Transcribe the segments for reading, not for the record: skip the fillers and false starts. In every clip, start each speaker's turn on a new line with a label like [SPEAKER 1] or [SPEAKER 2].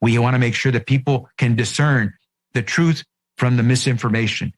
[SPEAKER 1] We want to make sure that people can discern the truth from the misinformation.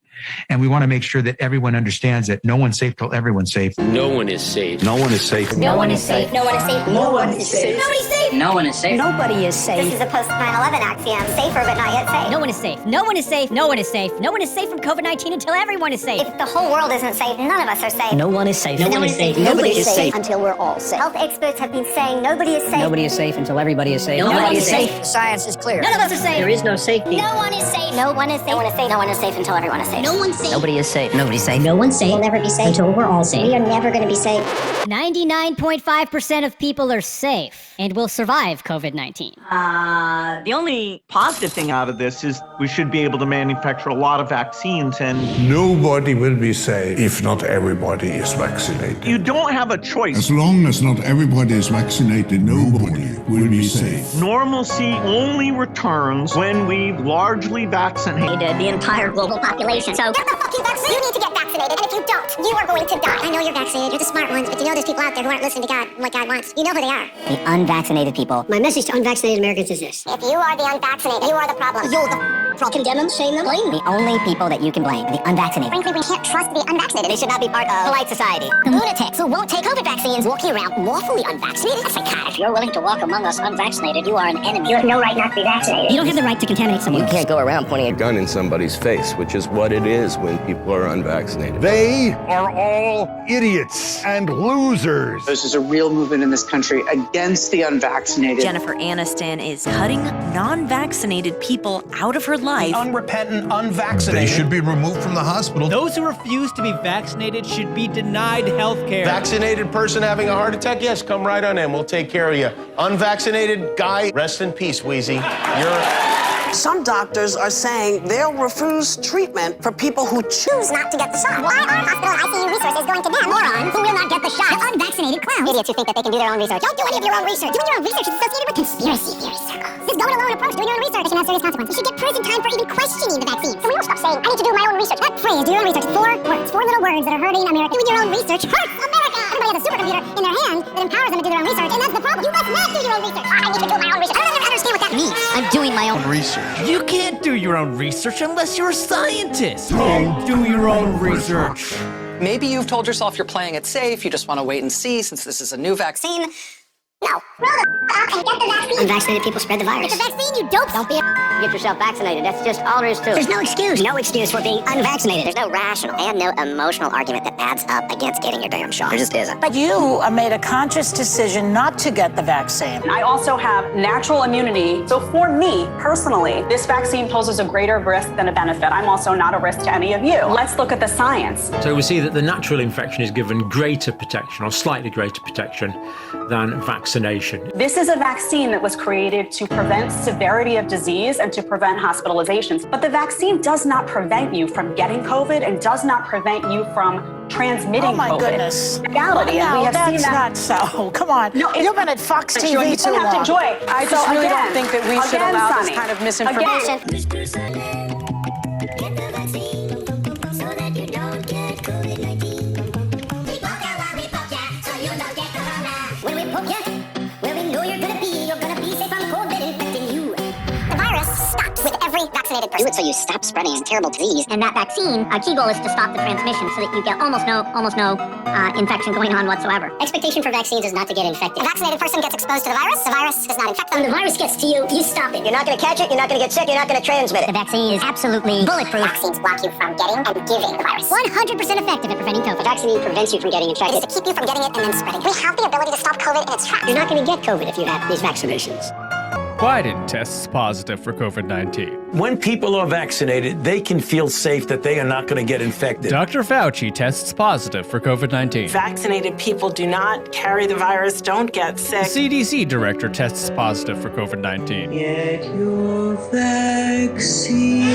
[SPEAKER 1] And we want to make sure that everyone understands that no one's safe till everyone's safe.
[SPEAKER 2] No one is safe.
[SPEAKER 1] No one is safe.
[SPEAKER 3] No one is safe.
[SPEAKER 4] No one is safe.
[SPEAKER 3] No one is safe.
[SPEAKER 4] Nobody's safe.
[SPEAKER 3] No one is safe.
[SPEAKER 4] Nobody is safe.
[SPEAKER 5] This is a post-9/11 axiom. Safer, but not yet safe.
[SPEAKER 6] No one is safe. No one is safe. No one is safe. No one is safe from COVID-19 until everyone is safe.
[SPEAKER 5] If the whole world isn't safe, none of us are safe.
[SPEAKER 3] No one is safe.
[SPEAKER 4] No one is safe.
[SPEAKER 3] Nobody is safe.
[SPEAKER 4] Until we're all safe.
[SPEAKER 5] Health experts have been saying nobody is safe.
[SPEAKER 3] Nobody is safe until everybody is safe.
[SPEAKER 4] Nobody is safe.
[SPEAKER 3] The science is clear.
[SPEAKER 6] None of us are safe.
[SPEAKER 3] There is no safety.
[SPEAKER 5] No one is safe. No one is safe. No one is safe. No one is safe until everyone is safe.
[SPEAKER 4] No one's safe.
[SPEAKER 3] Nobody is safe. Nobody's safe.
[SPEAKER 4] No one's safe.
[SPEAKER 5] We'll never be safe
[SPEAKER 4] until we're all safe.
[SPEAKER 5] We are never going to be safe.
[SPEAKER 6] 99.5% of people are safe and will survive COVID-19.
[SPEAKER 7] The only positive thing out of this is we should be able to manufacture a lot of vaccines, and
[SPEAKER 8] nobody will be safe if not everybody is vaccinated.
[SPEAKER 7] you don't have a choice.
[SPEAKER 8] As long as not everybody is vaccinated, nobody will be safe.
[SPEAKER 7] Normalcy only returns when we largely vaccinate
[SPEAKER 4] The entire global population. So
[SPEAKER 5] Get the fucking vaccine. You need to get vaccinated, and if you don't, you are going to die. I know you're vaccinated. You're the smart ones, but you know there's people out there who aren't listening to God and what God wants. You know who they are.
[SPEAKER 4] the unvaccinated people.
[SPEAKER 5] My message to unvaccinated Americans is this. If you are the unvaccinated, you are the problem. You're the problem. Condemn them, shame them, blame them.
[SPEAKER 4] The only people that you can blame, the unvaccinated.
[SPEAKER 5] Frankly, we can't trust the unvaccinated. They should not be part of polite society.
[SPEAKER 4] The lunatics who won't take COVID vaccines walking around lawfully unvaccinated. That's psychotic. If you're willing to walk among us unvaccinated, you are an enemy.
[SPEAKER 5] You have no right not to be vaccinated.
[SPEAKER 4] You don't have the right to contaminate someone.
[SPEAKER 2] You can't go around pointing a gun in somebody's face, which is what it is when people are unvaccinated.
[SPEAKER 9] They are all idiots and losers.
[SPEAKER 10] This is a real movement in this country against the unvaccinated.
[SPEAKER 11] Jennifer Aniston is cutting non-vaccinated people out of her life.
[SPEAKER 9] Unrepentant, unvaccinated.
[SPEAKER 8] They should be removed from the hospital.
[SPEAKER 12] Those who refuse to be vaccinated should be denied health care.
[SPEAKER 9] Vaccinated person having a heart attack? Yes, come right on in. We'll take care of you. Unvaccinated guy, rest in peace, Wheezy.
[SPEAKER 13] Some doctors are saying they'll refuse treatment for people who choose
[SPEAKER 5] not to get the shot. Why are hospital ICU resources going to them?
[SPEAKER 4] Morons who will not get the shot. The unvaccinated clowns.
[SPEAKER 5] Idiots who think that they can do their own research. Don't do any of your own research. Doing your own research is associated with conspiracy theory circles. This go-it-alone approach, doing your own research, can have serious consequences. You should get prison time for even questioning the vaccine. So we all stop saying, I need to do my own research. That phrase, do your own research, 4 words, 4 little words that are hurting America. Doing your own research hurts America. Everybody has a supercomputer in their hand that empowers them to do their own research, and that's the problem. You must not do your own research. I need to do my own research. I don't even understand what that means.
[SPEAKER 4] I'm doing my own
[SPEAKER 8] Research.
[SPEAKER 12] You can't do your own research unless you're a scientist. Do your own research.
[SPEAKER 10] Maybe you've told yourself you're playing it safe, you just want to wait and see since this is a new vaccine.
[SPEAKER 5] No. Roll the up and get the vaccine.
[SPEAKER 4] Unvaccinated people spread the virus.
[SPEAKER 5] Get the vaccine, you dope.
[SPEAKER 4] Don't be get yourself vaccinated. That's just all there is to it.
[SPEAKER 5] There's no excuse.
[SPEAKER 4] No excuse for being unvaccinated.
[SPEAKER 5] There's no rational and no emotional argument that adds up against getting your damn shot.
[SPEAKER 4] There just isn't.
[SPEAKER 13] But you made a conscious decision not to get the vaccine.
[SPEAKER 7] I also have natural immunity. So for me, personally, this vaccine poses a greater risk than a benefit. I'm also not a risk to any of you. Let's look at the science.
[SPEAKER 12] So we see that the natural infection is given greater protection or slightly greater protection than vaccination.
[SPEAKER 7] This is a vaccine that was created to prevent severity of disease and to prevent hospitalizations. But the vaccine does not prevent you from getting COVID and does not prevent you from transmitting COVID.
[SPEAKER 13] Oh my goodness.
[SPEAKER 7] Reality, and we have seen that.
[SPEAKER 13] not so. Come on.
[SPEAKER 7] No,
[SPEAKER 13] You've been at Fox TV
[SPEAKER 7] you
[SPEAKER 13] too
[SPEAKER 7] don't have
[SPEAKER 13] long.
[SPEAKER 7] to joy.
[SPEAKER 10] I just really don't think that we should allow this kind of misinformation.
[SPEAKER 5] Get the vaccine so that you don't get COVID-19. We poke ya while we poke ya so you don't get corona. When we poke ya, where we know you're gonna be safe from COVID infecting you. The virus stops with every vaccinated person.
[SPEAKER 4] Do it so you stop spreading this terrible disease.
[SPEAKER 5] And that vaccine, our key goal is to stop the transmission so that you get almost no infection going on whatsoever.
[SPEAKER 4] Expectation for vaccines is not to get infected.
[SPEAKER 5] A vaccinated person gets exposed to the virus does not infect them.
[SPEAKER 4] When the virus gets to you, you stop it. You're not going to catch it, you're not going to get sick, you're not going to transmit it. The vaccine is absolutely bulletproof.
[SPEAKER 5] Vaccines block you from getting and giving the virus.
[SPEAKER 4] 100% effective at preventing COVID. The vaccine prevents you from getting
[SPEAKER 5] It
[SPEAKER 4] infected.
[SPEAKER 5] is to keep you from getting it and then spreading it. We have the ability to stop COVID in its tracks.
[SPEAKER 4] You're not going to get COVID if you have these vaccinations.
[SPEAKER 12] Biden tests positive for COVID-19.
[SPEAKER 9] When people are vaccinated, they can feel safe that they are not going to get infected.
[SPEAKER 12] Dr. Fauci tests positive for COVID-19.
[SPEAKER 13] Vaccinated people do not carry the virus, don't get sick.
[SPEAKER 12] CDC director tests positive for COVID-19.
[SPEAKER 13] Get your vaccine.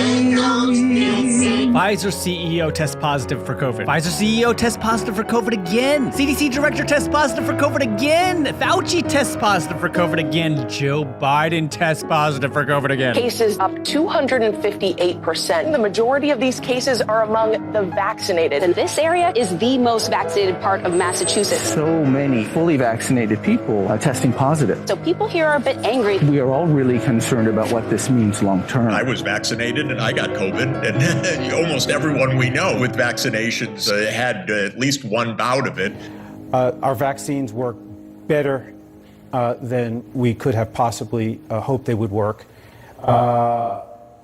[SPEAKER 12] Pfizer CEO tests positive for COVID. Pfizer CEO tests positive for COVID again. CDC director tests positive for COVID again. Fauci tests positive for COVID again. Joe Biden
[SPEAKER 14] didn't test positive for COVID again.
[SPEAKER 15] Cases up 258%. The majority of these cases are among the vaccinated.
[SPEAKER 16] And this area is the most vaccinated part of Massachusetts.
[SPEAKER 17] So many fully vaccinated people are testing positive.
[SPEAKER 16] So people here are a bit angry.
[SPEAKER 17] We are all really concerned about what this means long term.
[SPEAKER 18] I was vaccinated and I got COVID, and almost everyone we know with vaccinations had at least one bout of it.
[SPEAKER 19] Our vaccines work better than we could have possibly hoped they would work.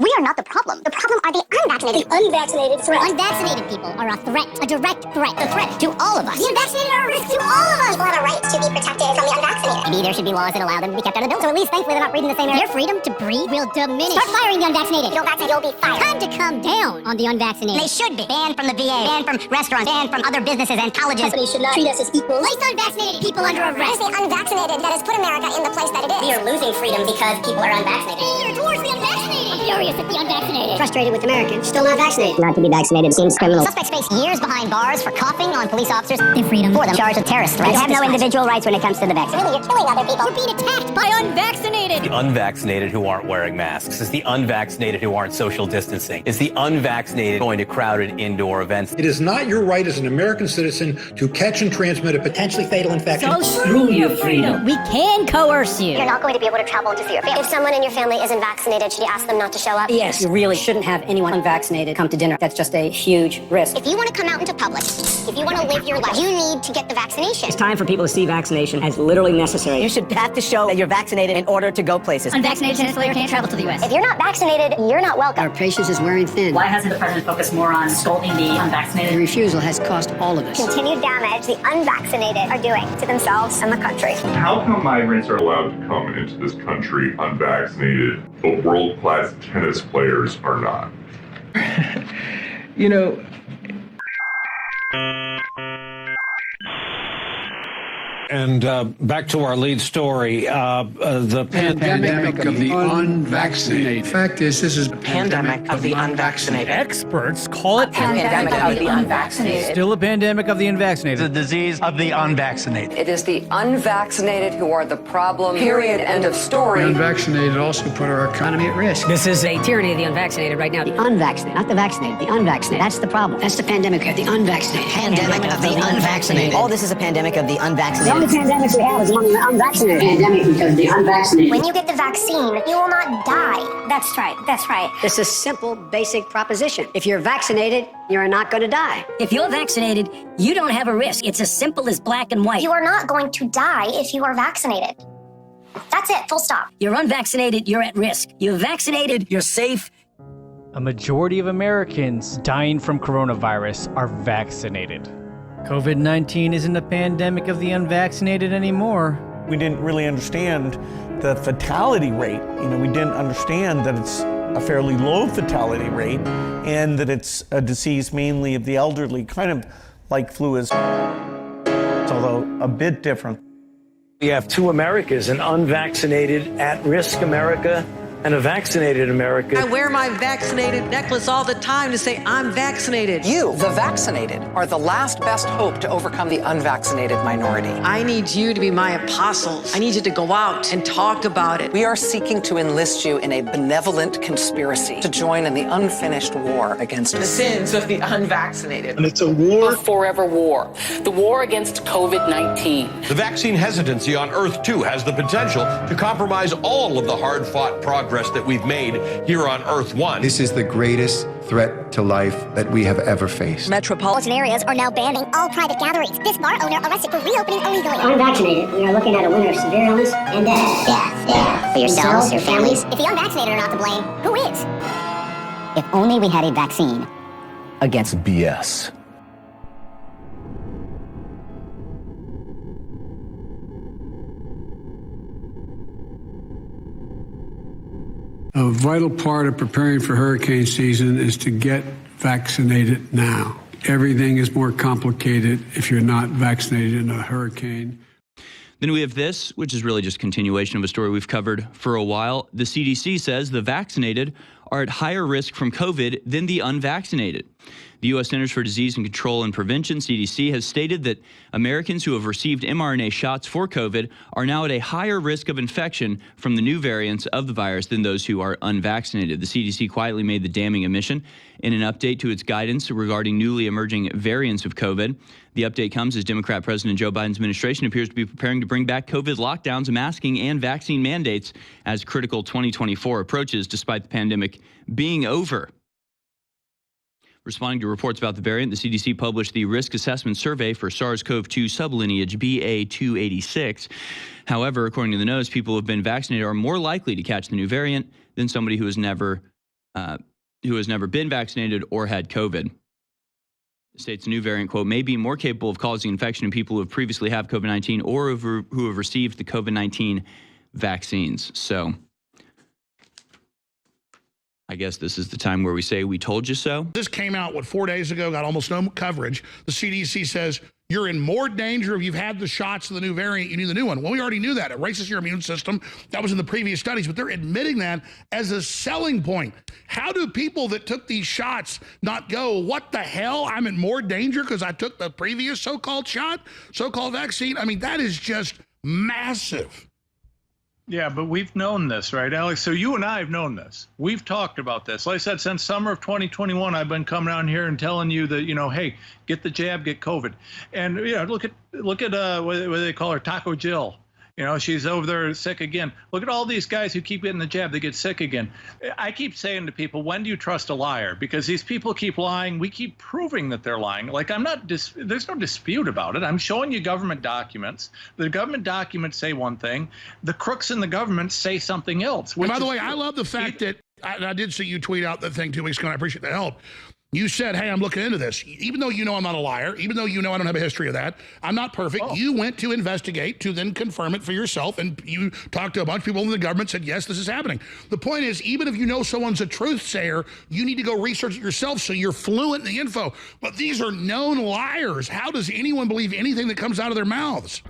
[SPEAKER 5] We are not the problem. The problem are the unvaccinated.
[SPEAKER 4] The unvaccinated threat.
[SPEAKER 5] Unvaccinated people are a threat, a direct threat. A threat to all of us.
[SPEAKER 4] The unvaccinated are a risk to all of us. People have a right to be protected from the unvaccinated.
[SPEAKER 5] Maybe there should be laws that allow them to be kept out of the building. So at least thankfully they're not breathing the same air. Their freedom to breathe will diminish. Start firing the unvaccinated.
[SPEAKER 4] If you don't vaccinate, you'll be fired.
[SPEAKER 5] Time to come down on the unvaccinated.
[SPEAKER 4] They should be. Banned from the VA, banned from restaurants, banned from other businesses and colleges.
[SPEAKER 5] Companies should not treat us as equals. Place unvaccinated people under arrest.
[SPEAKER 4] It's the unvaccinated that has put America in the place that it is. We are losing freedom because people are unvaccinated.
[SPEAKER 5] Fear towards the unvaccinated. I'm furious at the unvaccinated.
[SPEAKER 4] Frustrated with Americans still not vaccinated.
[SPEAKER 5] Not to be vaccinated seems criminal.
[SPEAKER 4] Suspects face years behind bars for coughing on police officers.
[SPEAKER 5] Their freedom.
[SPEAKER 4] For them charged with terrorist threats.
[SPEAKER 5] They have no individual rights when it comes to the vaccine.
[SPEAKER 4] Really, you're killing other people.
[SPEAKER 5] We're being attacked by unvaccinated.
[SPEAKER 20] The unvaccinated who aren't wearing masks. It's the unvaccinated who aren't social distancing. It's the unvaccinated going to crowded indoor events.
[SPEAKER 21] It is not your right as an American citizen to catch and transmit a potentially fatal infection.
[SPEAKER 6] So screw your freedom. We can coerce you.
[SPEAKER 4] You're not going to be able to travel to see your family. If someone in your family isn't vaccinated, should you ask them not to show up?
[SPEAKER 3] Yes, you really shouldn't have anyone unvaccinated come to dinner. That's just a huge risk.
[SPEAKER 4] If you want to come out into public, if you want to live your life, you need to get the vaccination.
[SPEAKER 3] It's time for people to see vaccination as literally necessary.
[SPEAKER 22] You should have to show that you're vaccinated in order to go places.
[SPEAKER 6] Unvaccinated tennis player can't travel to the U.S.
[SPEAKER 4] If you're not vaccinated, you're not welcome.
[SPEAKER 3] Our patience is wearing thin.
[SPEAKER 16] Why hasn't the president focused more on scolding the unvaccinated?
[SPEAKER 3] The refusal has cost all of us.
[SPEAKER 4] Continued damage the unvaccinated are doing to themselves and the country.
[SPEAKER 23] How come migrants are allowed to come into this country unvaccinated, but world-class tennis players are not?
[SPEAKER 21] You know, and back to our lead story, the
[SPEAKER 8] pandemic of the unvaccinated.
[SPEAKER 21] Fact is, this is a
[SPEAKER 15] Pandemic of the unvaccinated.
[SPEAKER 14] Experts call it
[SPEAKER 16] Pandemic of the unvaccinated.
[SPEAKER 14] still a pandemic of the unvaccinated.
[SPEAKER 24] The disease of the unvaccinated.
[SPEAKER 10] It is the unvaccinated who are the problem. Period. End of story.
[SPEAKER 21] The unvaccinated also put our economy at risk.
[SPEAKER 3] This is a tyranny of the unvaccinated right now. The unvaccinated, not the vaccinated, the unvaccinated. That's the problem. That's the pandemic of the unvaccinated.
[SPEAKER 22] Pandemic of the unvaccinated. All this is a pandemic of the unvaccinated.
[SPEAKER 3] The only pandemic we have is among the unvaccinated. Pandemic because of the unvaccinated.
[SPEAKER 4] When you get the vaccine, you will not die. That's right. That's right.
[SPEAKER 3] It's a simple, basic proposition. If you're vaccinated, you're not going to die.
[SPEAKER 6] If you're vaccinated, you don't have a risk. It's as simple as black and white.
[SPEAKER 4] You are not going to die if you are vaccinated. That's it. Full stop.
[SPEAKER 6] You're unvaccinated, you're at risk. You're vaccinated, you're safe.
[SPEAKER 14] A majority of Americans dying from coronavirus are vaccinated. COVID-19 isn't a pandemic of the unvaccinated anymore.
[SPEAKER 25] We didn't really understand the fatality rate. We didn't understand that it's a fairly low fatality rate and that it's a disease mainly of the elderly, kind of like flu is, although a bit different.
[SPEAKER 21] We have two Americas, an unvaccinated, at-risk America, and a vaccinated America.
[SPEAKER 26] I wear my vaccinated necklace all the time to say I'm vaccinated.
[SPEAKER 10] You, the vaccinated, are the last best hope to overcome the unvaccinated minority.
[SPEAKER 26] I need you to be my apostles. I need you to go out and talk about it.
[SPEAKER 10] We are seeking to enlist you in a benevolent conspiracy to join in the unfinished war against
[SPEAKER 26] the sins of the unvaccinated.
[SPEAKER 18] And it's a war.
[SPEAKER 27] A forever war. The war against COVID-19.
[SPEAKER 9] The vaccine hesitancy on Earth, too, has the potential to compromise all of the hard-fought progress that we've made here on Earth 1.
[SPEAKER 28] This is the greatest threat to life that we have ever faced.
[SPEAKER 5] Metropolitan areas are now banning all private gatherings. This bar owner arrested for reopening illegally.
[SPEAKER 3] Unvaccinated, we are looking at a winner of severe illness and death.
[SPEAKER 4] Yeah. For yourselves, your families.
[SPEAKER 5] If the unvaccinated are not to blame, who is?
[SPEAKER 3] If only we had a vaccine
[SPEAKER 20] Against BS.
[SPEAKER 8] A vital part of preparing for hurricane season is to get vaccinated now. Everything is more complicated if you're not vaccinated in a hurricane.
[SPEAKER 29] Then we have this, which is really just continuation of a story we've covered for a while. The CDC says the vaccinated are at higher risk from COVID than the unvaccinated. The U.S. Centers for Disease and Control and Prevention, CDC, has stated that Americans who have received mRNA shots for COVID are now at a higher risk of infection from the new variants of the virus than those who are unvaccinated. The CDC quietly made the damning admission in an update to its guidance regarding newly emerging variants of COVID. The update comes as Democrat President Joe Biden's administration appears to be preparing to bring back COVID lockdowns, masking, and vaccine mandates as critical 2024 approaches, despite the pandemic being over. Responding to reports about the variant, the CDC published the Risk Assessment Survey for SARS-CoV-2 sublineage BA286. However, according to the notice, people who have been vaccinated are more likely to catch the new variant than somebody who has never been vaccinated or had COVID. The state's new variant, quote, may be more capable of causing infection in people who have previously had COVID-19 or who have received the COVID-19 vaccines. So I guess this is the time where we say we told you so.
[SPEAKER 1] This came out, 4 days ago, got almost no coverage. The CDC says you're in more danger if you've had the shots of the new variant, you need the new one. Well, we already knew that. It races your immune system. That was in the previous studies, but they're admitting that as a selling point. How do people that took these shots not go, what the hell? I'm in more danger because I took the previous so-called shot, so-called vaccine? I mean, that is just massive.
[SPEAKER 2] Yeah, but we've known this, right, Alex? So you and I have known this. We've talked about this. Like I said, since summer of 2021, I've been coming out here and telling you that, hey, get the jab, get COVID. And, look at what do they call her, Taco Jill. She's over there sick again. Look at all these guys who keep getting the jab. They get sick again. I keep saying to people, when do you trust a liar? Because these people keep lying. We keep proving that they're lying. Like, there's no dispute about it. I'm showing you government documents. The government documents say one thing. The crooks in the government say something else.
[SPEAKER 1] And by the way, I love the fact that I did see you tweet out the thing 2 weeks ago, and I appreciate the help. You said, hey, I'm looking into this. Even though I'm not a liar, even though I don't have a history of that, I'm not perfect. Oh. You went to investigate to then confirm it for yourself, and you talked to a bunch of people in the government, said, yes, this is happening. The point is, even if you know someone's a truth sayer, you need to go research it yourself so you're fluent in the info. But these are known liars. How does anyone believe anything that comes out of their mouths?